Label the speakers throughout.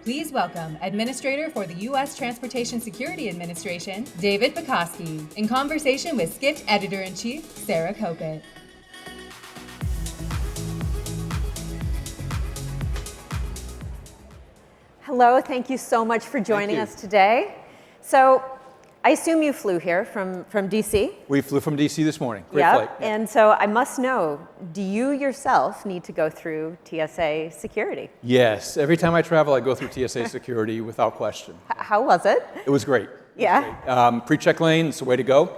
Speaker 1: Please welcome Administrator for the U.S. Transportation Security Administration, David Pekoske, in conversation with Skift Editor-in-Chief, Sarah Kopit.
Speaker 2: Hello, thank you so much for joining us today. So, I assume you flew here from DC?
Speaker 3: We flew from DC this morning. Great flight.
Speaker 2: Yep. And so I must know, do you yourself need to go through TSA security?
Speaker 3: Yes. Every time I travel, I go through TSA security without question.
Speaker 2: How was it?
Speaker 3: It was great.
Speaker 2: Yeah.
Speaker 3: Pre-check lane, it's the way to go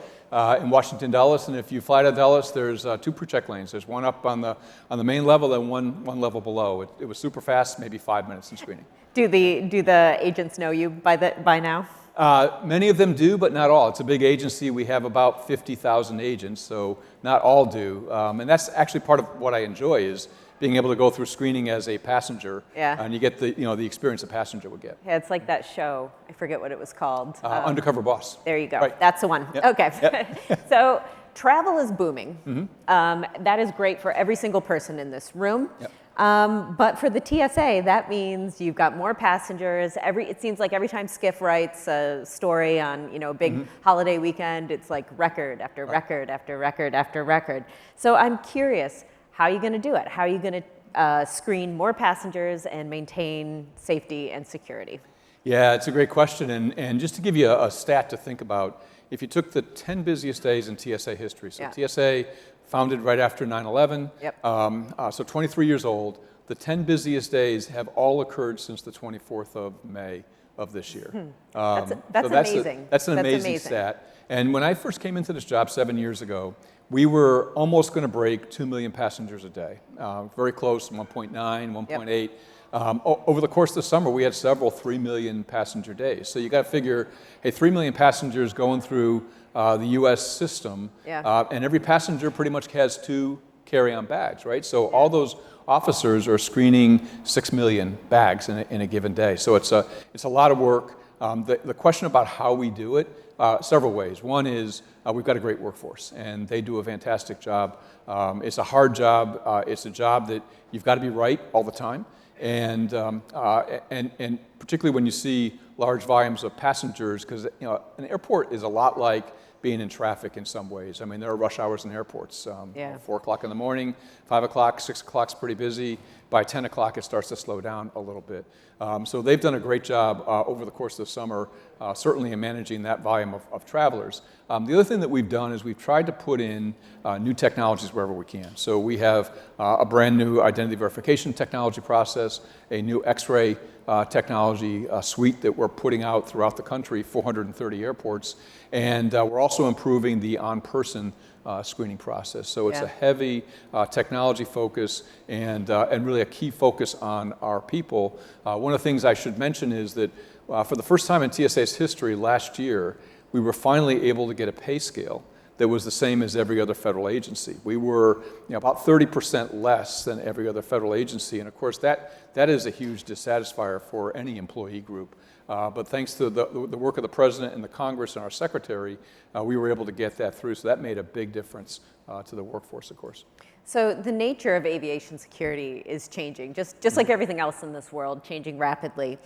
Speaker 3: in Washington, Dulles. And if you fly to Dulles, there's two pre-check lanes. There's one up on the main level and one level below. It was super fast, maybe 5 minutes in screening.
Speaker 2: Do the agents know you by now?
Speaker 3: Many of them do, but not all. It's a big agency. We have about 50,000 agents, so not all do. And that's actually part of what I enjoy is being able to go through screening as a passenger.
Speaker 2: Yeah.
Speaker 3: And you get the experience a passenger would get.
Speaker 2: Yeah, it's like that show. I forget what it was called.
Speaker 3: Undercover Boss.
Speaker 2: There you go.
Speaker 3: Right.
Speaker 2: That's the one.
Speaker 3: Yep.
Speaker 2: Okay.
Speaker 3: Yep.
Speaker 2: So travel is booming.
Speaker 3: Mm-hmm.
Speaker 2: That is great for every single person in this room.
Speaker 3: Yep.
Speaker 2: But for the TSA, that means you've got more passengers. It seems like every time Skift writes a story on a big holiday weekend, it's like record after record after record after record. So I'm curious, how are you going to do it? How are you going to screen more passengers and maintain safety and security?
Speaker 3: Yeah, it's a great question. And just to give you a stat to think about, if you took the 10 busiest days in TSA history, so TSA founded right after 9/11, so 23 years old, the 10 busiest days have all occurred since the 24th of May of this year.
Speaker 2: That's amazing.
Speaker 3: That's an amazing stat. And when I first came into this job 7 years ago, we were almost going to break 2 million passengers a day. Very close, 1.9, 1.8. Over the course of the summer, we had several 3 million passenger days. So you got to figure, hey, 3 million passengers going through the U.S. system, and every passenger pretty much has 2 carry-on bags, right? So all those officers are screening 6 million bags in a given day. So it's a lot of work. The question about how we do it, several ways. One is we've got a great workforce, and they do a fantastic job. It's a hard job. It's a job that you've got to be right all the time. And particularly when you see large volumes of passengers, because an airport is a lot like being in traffic in some ways. I mean, there are rush hours in airports. 4 o'clock in the morning, 5 o'clock, 6 o'clock's pretty busy. By 10 o'clock, it starts to slow down a little bit. So they've done a great job over the course of the summer, certainly in managing that volume of travelers. The other thing that we've done is we've tried to put in new technologies wherever we can. So we have a brand new identity verification technology process, a new X-ray technology suite that we're putting out throughout the country, 430 airports. And we're also improving the on-person screening process. So it's a heavy technology focus and really a key focus on our people. One of the things I should mention is that for the first time in TSA's history last year, we were finally able to get a pay scale that was the same as every other federal agency. We were about 30% less than every other federal agency, and of course that is a huge dissatisfier for any employee group. But thanks to the work of the President and the Congress and our Secretary, we were able to get that through, so that made a big difference to the workforce, of course.
Speaker 2: So the nature of aviation security is changing, just like everything else in this world, changing rapidly.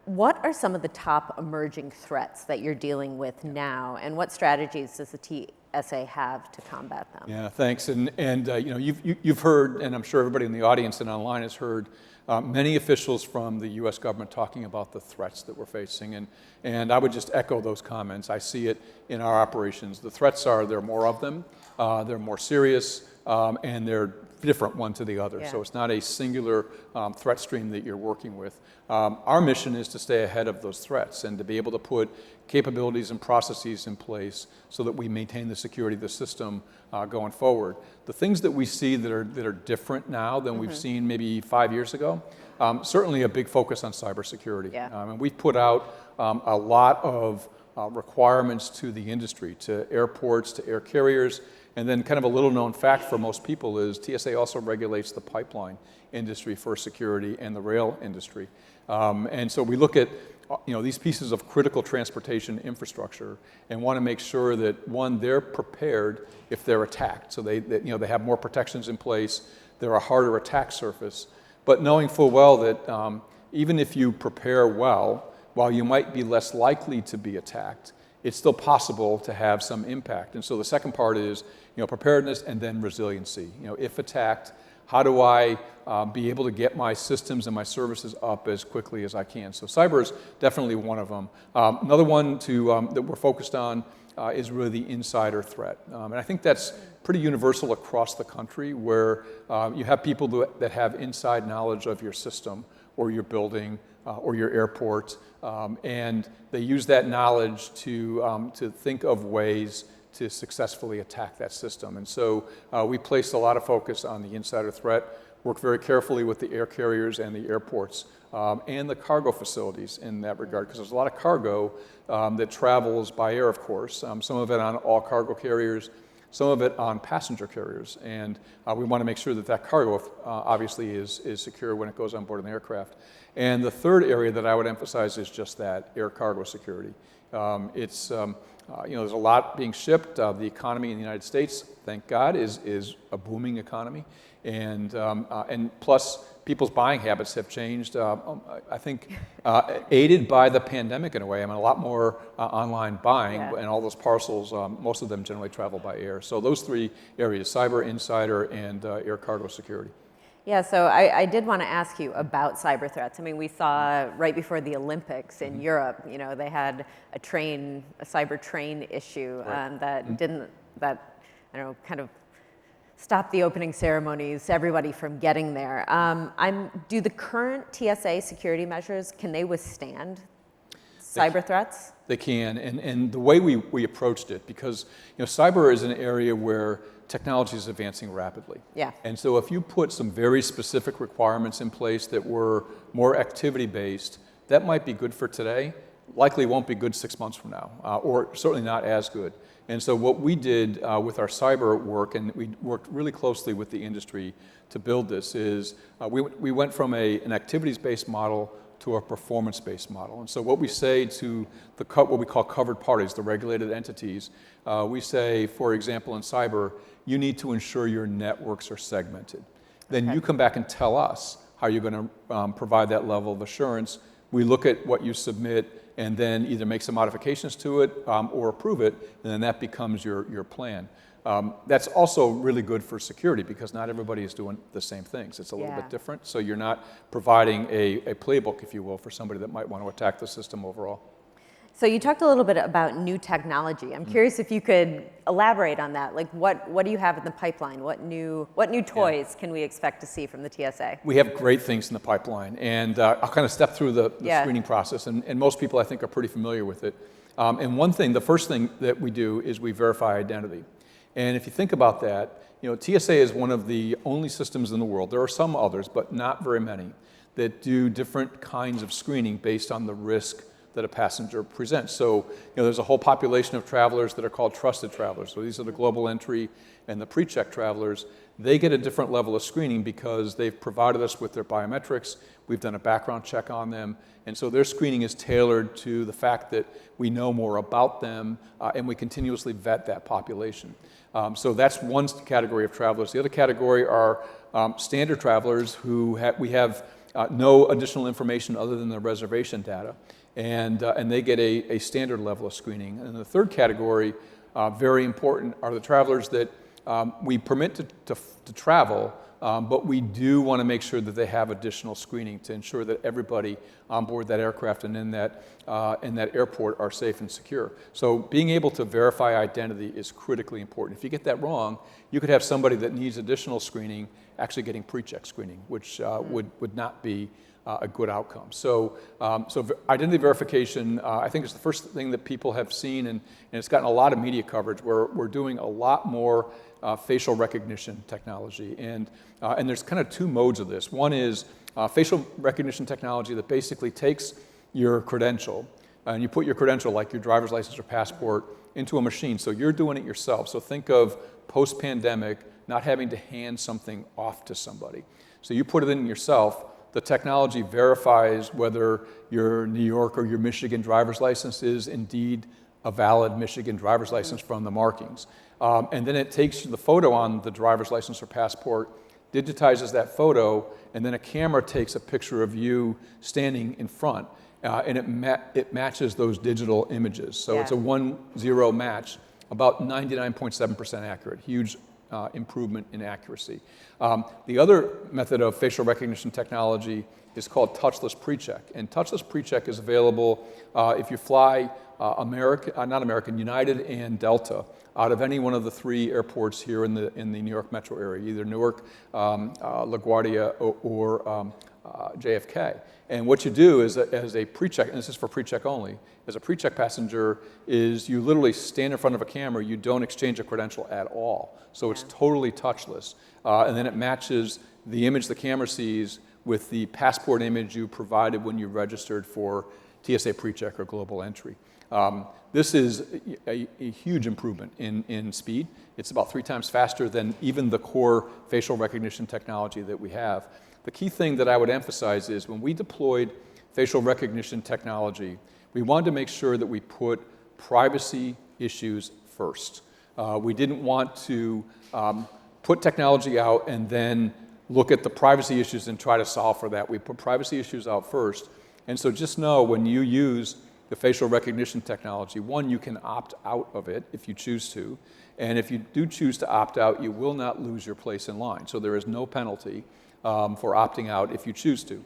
Speaker 2: What are some of the top emerging threats that you're dealing with now, and what strategies does the TSA have to combat them?
Speaker 3: Yeah, thanks. And you've heard, and I'm sure everybody in the audience and online has heard, many officials from the U.S. government talking about the threats that we're facing, and I would just echo those comments. I see it in our operations. The threats there are more of them, they're more serious, and they're different one to the other. So it's not a singular threat stream that you're working with. Our mission is to stay ahead of those threats and to be able to put capabilities and processes in place so that we maintain the security of the system going forward. The things that we see that are different now than we've seen maybe 5 years ago, certainly a big focus on cybersecurity. And we've put out a lot of requirements to the industry, to airports, to air carriers. And then kind of a little known fact for most people is TSA also regulates the pipeline industry for security and the rail industry. And so we look at these pieces of critical transportation infrastructure and want to make sure that, one, they're prepared if they're attacked. So they have more protections in place, they're a harder attack surface. But knowing full well that even if you prepare well, while you might be less likely to be attacked, it's still possible to have some impact. And so the second part is, preparedness and then resiliency. If attacked, how do I be able to get my systems and my services up as quickly as I can? So cyber is definitely one of them. Another one that we're focused on is really the insider threat. And I think that's pretty universal across the country, where you have people that have inside knowledge of your system or your building or your airport, and they use that knowledge to think of ways to successfully attack that system. And so we placed a lot of focus on the insider threat, work very carefully with the air carriers and the airports and the cargo facilities in that regard, because there's a lot of cargo that travels by air, of course, some of it on all cargo carriers, some of it on passenger carriers. And we want to make sure that that cargo obviously is secure when it goes on board an aircraft. And the third area that I would emphasize is just that, air cargo security. There's a lot being shipped. The economy in the United States, thank God, is a booming economy. And plus, people's buying habits have changed, I think, aided by the pandemic in a way. I mean, a lot more online buying, and all those parcels, most of them generally travel by air. So those three areas, cyber, insider, and air cargo security.
Speaker 2: Yeah, so I did want to ask you about cyber threats. I mean, we saw right before the Olympics in Europe, they had a cyber train issue that kind of stop the opening ceremonies, everybody from getting there. Do the current TSA security measures, can they withstand cyber threats?
Speaker 3: They can, and the way we approached it, because cyber is an area where technology is advancing rapidly.
Speaker 2: Yeah.
Speaker 3: And so if you put some very specific requirements in place that were more activity-based, that might be good for today, likely won't be good 6 months from now, or certainly not as good. And so what we did with our cyber work, and we worked really closely with the industry to build this, is we went from an activities-based model to a performance-based model. And so what we say to what we call covered parties, the regulated entities, we say, for example, in cyber, you need to ensure your networks are segmented. Then you come back and tell us how you're going to provide that level of assurance. We look at what you submit and then either make some modifications to it or approve it, and then that becomes your plan. That's also really good for security, because not everybody is doing the same things. It's a little bit different, so you're not providing a playbook, if you will, for somebody that might want to attack the system overall.
Speaker 2: So you talked a little bit about new technology. I'm curious if you could elaborate on that. Like, what do you have in the pipeline? What new toys can we expect to see from the TSA?
Speaker 3: We have great things in the pipeline, and I'll kind of step through the screening process, and most people, I think, are pretty familiar with it. And the first thing that we do is we verify identity. And if you think about that, TSA is one of the only systems in the world, there are some others, but not very many, that do different kinds of screening based on the risk that a passenger presents. So there's a whole population of travelers that are called trusted travelers. So these are the global entry and the pre-check travelers. They get a different level of screening because they've provided us with their biometrics. We've done a background check on them. And so their screening is tailored to the fact that we know more about them and we continuously vet that population. So that's one category of travelers. The other category are standard travelers who we have no additional information other than the reservation data. And they get a standard level of screening. And the third category, very important, are the travelers that we permit to travel, but we do want to make sure that they have additional screening to ensure that everybody on board that aircraft and in that airport are safe and secure. So being able to verify identity is critically important. If you get that wrong, you could have somebody that needs additional screening actually getting pre-check screening, which would not be a good outcome. So identity verification, I think, is the first thing that people have seen, and it's gotten a lot of media coverage. We're doing a lot more facial recognition technology, and there's kind of two modes of this. One is facial recognition technology that basically takes your credential, and you put your credential, like your driver's license or passport, into a machine. So you're doing it yourself. So think of post-pandemic, not having to hand something off to somebody. So you put it in yourself. The technology verifies whether your New York or your Michigan driver's license is indeed a valid Michigan driver's license from the markings. And then it takes the photo on the driver's license or passport, digitizes that photo, and then a camera takes a picture of you standing in front, and it matches those digital images. So it's a 1-0 match, about 99.7% accurate, huge improvement in accuracy. The other method of facial recognition technology is called touchless pre-check, and touchless pre-check is available if you fly United and Delta out of any one of the 3 airports here in the New York metro area, either Newark, LaGuardia, or JFK. And what you do is, as a pre-check, and this is for pre-check only, as a pre-check passenger, is you literally stand in front of a camera, you don't exchange a credential at all. So it's totally touchless. And then it matches the image the camera sees with the passport image you provided when you registered for TSA pre-check or global entry. This is a huge improvement in speed. It's about 3 times faster than even the core facial recognition technology that we have. The key thing that I would emphasize is when we deployed facial recognition technology, we wanted to make sure that we put privacy issues first. We didn't want to put technology out and then look at the privacy issues and try to solve for that. We put privacy issues out first. And so just know when you use the facial recognition technology, one, you can opt out of it if you choose to. And if you do choose to opt out, you will not lose your place in line. So there is no penalty for opting out if you choose to.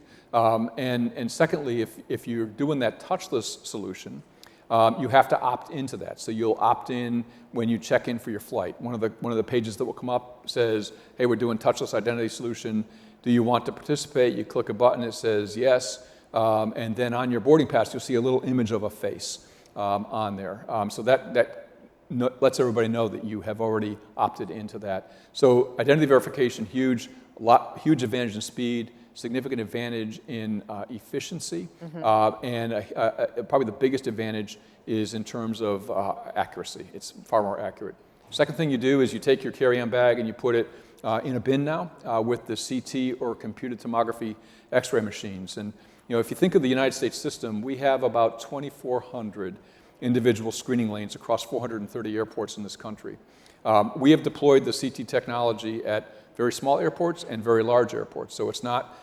Speaker 3: And secondly, if you're doing that touchless solution, you have to opt into that. So you'll opt in when you check in for your flight. One of the pages that will come up says, hey, we're doing touchless identity solution. Do you want to participate? You click a button, it says yes. And then on your boarding pass, you'll see a little image of a face on there. So that lets everybody know that you have already opted into that. So identity verification, huge advantage in speed, significant advantage in efficiency, and probably the biggest advantage is in terms of accuracy. It's far more accurate. Second thing you do is you take your carry-on bag and you put it in a bin now with the CT or computed tomography X-ray machines. And if you think of the United States system, we have about 2,400 individual screening lanes across 430 airports in this country. We have deployed the CT technology at very small airports and very large airports. So it's not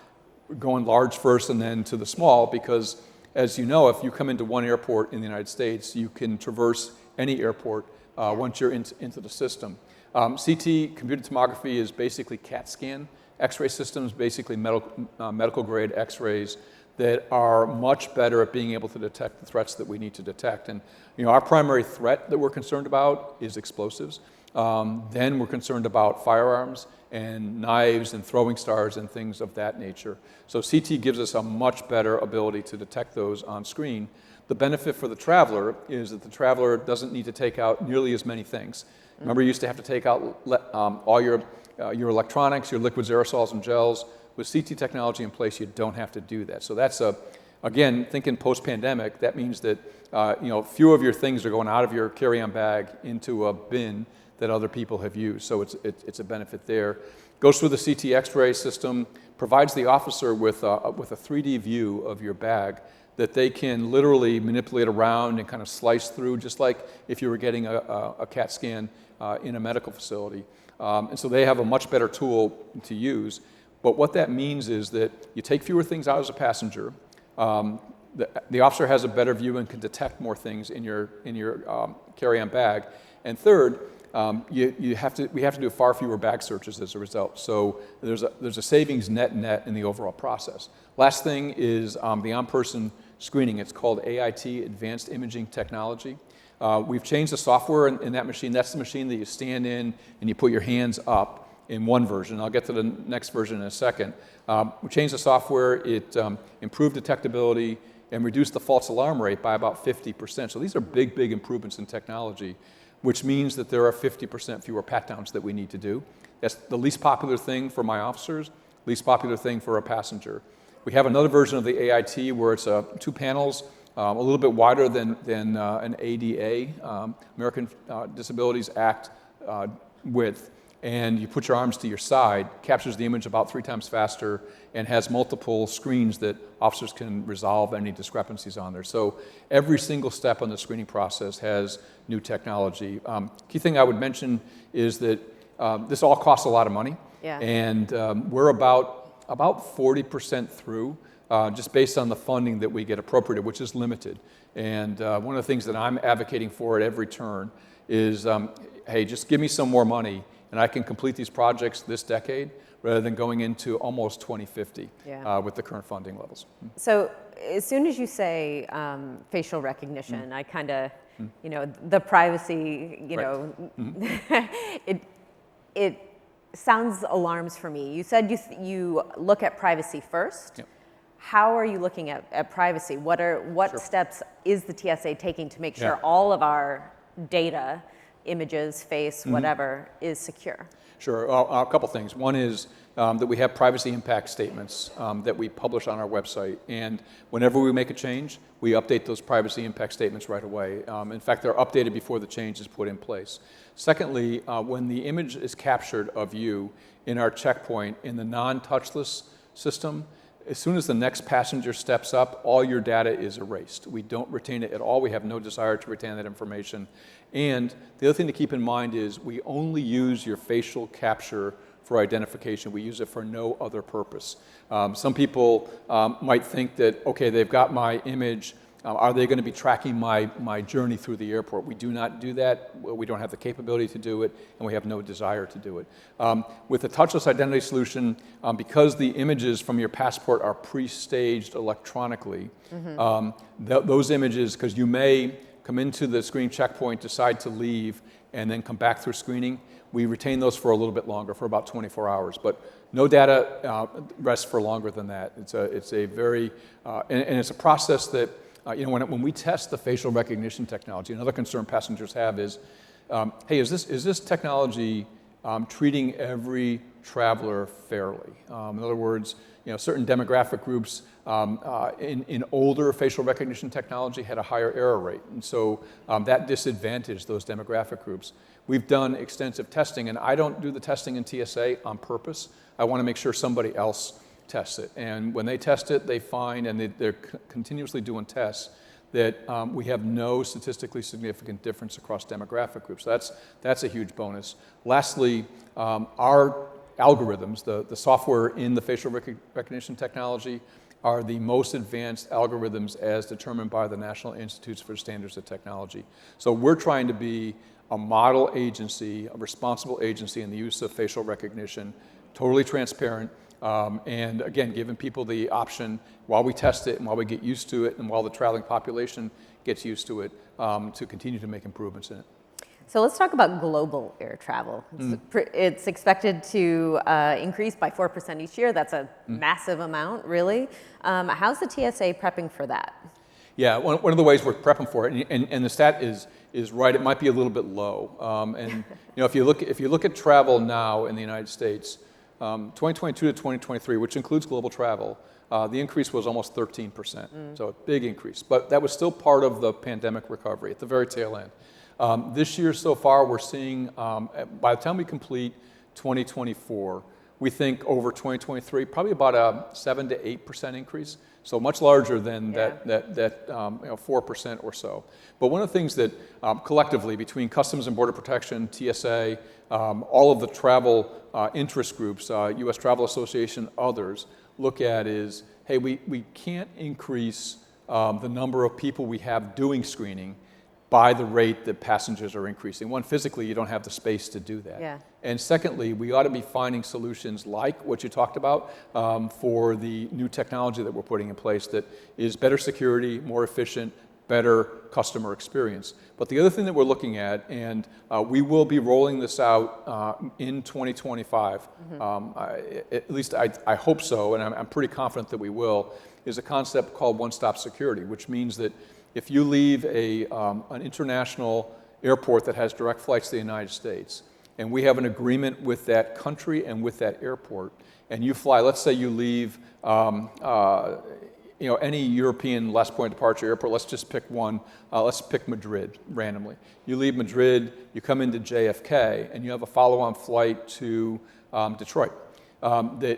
Speaker 3: going large first and then to the small, because as you know, if you come into one airport in the United States, you can traverse any airport once you're into the system. CT, computed tomography, is basically CAT scan X-ray systems, basically medical grade X-rays that are much better at being able to detect the threats that we need to detect. And our primary threat that we're concerned about is explosives. Then we're concerned about firearms and knives and throwing stars and things of that nature. So CT gives us a much better ability to detect those on screen. The benefit for the traveler is that the traveler doesn't need to take out nearly as many things. Remember, you used to have to take out all your electronics, your liquids, aerosols, and gels. With CT technology in place, you don't have to do that. So that's again, thinking post-pandemic, that means that few of your things are going out of your carry-on bag into a bin that other people have used. So it's a benefit there. Goes through the CT X-ray system, provides the officer with a 3D view of your bag that they can literally manipulate around and kind of slice through, just like if you were getting a CAT scan in a medical facility. And so they have a much better tool to use. But what that means is that you take fewer things out as a passenger. The officer has a better view and can detect more things in your carry-on bag. And third, we have to do far fewer bag searches as a result. So there's a savings net in the overall process. Last thing is the on-person screening. It's called AIT, Advanced Imaging Technology. We've changed the software in that machine. That's the machine that you stand in and you put your hands up in one version. I'll get to the next version in a second. We changed the software. It improved detectability and reduced the false alarm rate by about 50%. So these are big improvements in technology, which means that there are 50% fewer pat-downs that we need to do. That's the least popular thing for my officers, least popular thing for a passenger. We have another version of the AIT where it's 2 panels, a little bit wider than an ADA, American Disabilities Act width. And you put your arms to your side, captures the image about 3 times faster, and has multiple screens that officers can resolve any discrepancies on there. So every single step on the screening process has new technology. Key thing I would mention is that this all costs a lot of money.
Speaker 2: Yeah.
Speaker 3: And we're about 40% through, just based on the funding that we get appropriated, which is limited. And one of the things that I'm advocating for at every turn is, hey, just give me some more money and I can complete these projects this decade rather than going into almost 2050 with the current funding levels.
Speaker 2: So as soon as you say facial recognition, I kind of, you know, the privacy, you know, it sounds alarms for me. You said you look at privacy first.
Speaker 3: Yep.
Speaker 2: How are you looking at privacy? What steps is the TSA taking to make sure all of our data, images, face, whatever, is secure?
Speaker 3: Sure. A couple things. One is that we have privacy impact statements that we publish on our website. And whenever we make a change, we update those privacy impact statements right away. In fact, they're updated before the change is put in place. Secondly, when the image is captured of you in our checkpoint in the non-touchless system, as soon as the next passenger steps up, all your data is erased. We don't retain it at all. We have no desire to retain that information. And the other thing to keep in mind is we only use your facial capture for identification. We use it for no other purpose. Some people might think that, okay, they've got my image. Are they going to be tracking my journey through the airport? We do not do that. We don't have the capability to do it, and we have no desire to do it. With the touchless identity solution, because the images from your passport are pre-staged electronically, those images, because you may come into the screening checkpoint, decide to leave, and then come back through screening, we retain those for a little bit longer, for about 24 hours. But no data rests for longer than that. It's a very, and it's a process that, you know, when we test the facial recognition technology, another concern passengers have is, hey, is this technology treating every traveler fairly? In other words, you know, certain demographic groups in older facial recognition technology had a higher error rate, and so that disadvantaged those demographic groups. We've done extensive testing, and I don't do the testing in TSA on purpose. I want to make sure somebody else tests it, and when they test it, they find, and they're continuously doing tests, that we have no statistically significant difference across demographic groups. So that's a huge bonus. Lastly, our algorithms, the software in the facial recognition technology, are the most advanced algorithms as determined by the National Institutes for Standards of Technology. So we're trying to be a model agency, a responsible agency in the use of facial recognition, totally transparent, and again, giving people the option while we test it and while we get used to it and while the traveling population gets used to it, to continue to make improvements in it.
Speaker 2: So let's talk about global air travel. It's expected to increase by 4% each year. That's a massive amount, really. How's the TSA prepping for that?
Speaker 3: Yeah, one of the ways we're prepping for it, and the stat is right. It might be a little bit low. And you know, if you look at travel now in the United States, 2022 to 2023, which includes global travel, the increase was almost 13%. So a big increase, but that was still part of the pandemic recovery at the very tail end. This year so far, we're seeing, by the time we complete 2024, we think over 2023, probably about a 7 to 8% increase. So much larger than that 4% or so. But one of the things that collectively between Customs and Border Protection, TSA, all of the travel interest groups, U.S. Travel Association, others, look at is, hey, we can't increase the number of people we have doing screening by the rate that passengers are increasing. One, physically, you don't have the space to do that. Yeah. And secondly, we ought to be finding solutions like what you talked about for the new technology that we're putting in place that is better security, more efficient, better customer experience. But the other thing that we're looking at, and we will be rolling this out in 2025, at least I hope so, and I'm pretty confident that we will, is a concept called one-stop security, which means that if you leave an international airport that has direct flights to the United States, and we have an agreement with that country and with that airport, and you fly, let's say you leave any European last point departure airport, let's just pick one, let's pick Madrid randomly. You leave Madrid, you come into JFK, and you have a follow-on flight to Detroit. That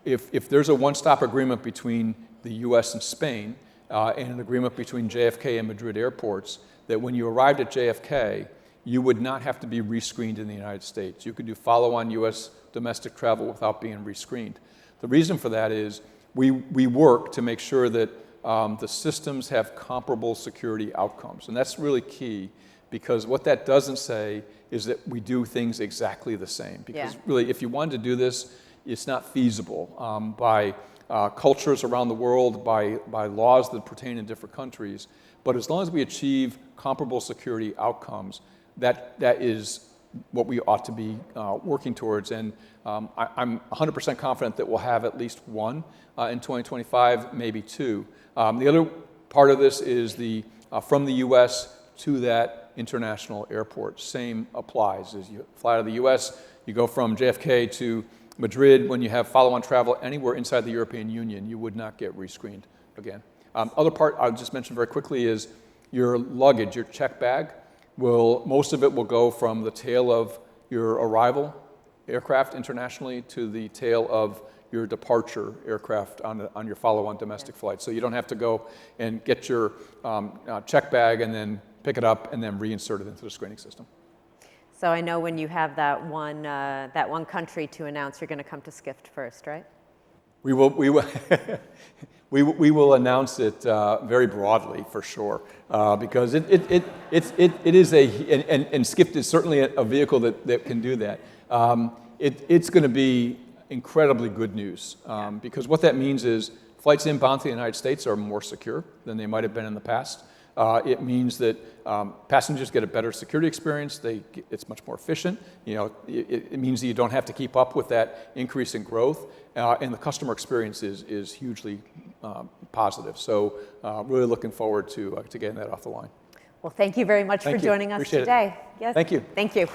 Speaker 3: if there's a one-stop agreement between the US and Spain, and an agreement between JFK and Madrid airports, that when you arrived at JFK, you would not have to be rescreened in the United States. You could do follow-on U.S. domestic travel without being rescreened. The reason for that is we work to make sure that the systems have comparable security outcomes. And that's really key, because what that doesn't say is that we do things exactly the same. Because really, if you wanted to do this, it's not feasible by cultures around the world, by laws that pertain in different countries. But as long as we achieve comparable security outcomes, that is what we ought to be working towards. And I'm 100% confident that we'll have at least one in 2025, maybe two. The other part of this is from the U.S. to that international airport. Same applies. As you fly out of the U.S., you go from JFK to Madrid. When you have follow-on travel anywhere inside the European Union, you would not get rescreened again. Other part I'll just mention very quickly is your luggage, your check bag. Most of it will go from the tail of your arrival aircraft internationally to the tail of your departure aircraft on your follow-on domestic flight. So you don't have to go and get your check bag and then pick it up and then reinsert it into the screening system.
Speaker 2: So I know when you have that one country to announce, you're going to come to Skift first, right?
Speaker 3: We will we will announce it very broadly for sure, because it is and Skift is certainly a vehicle that can do that. It's going to be incredibly good news, because what that means is flights inbound to the United States are more secure than they might have been in the past. It means that passengers get a better security experience. It's much more efficient. It means that you don't have to keep up with that increase in growth, and the customer experience is hugely positive. So really looking forward to getting that off the line.
Speaker 2: Well, thank you very much for joining us today.
Speaker 3: Yes. Thank you.
Speaker 2: Thank you.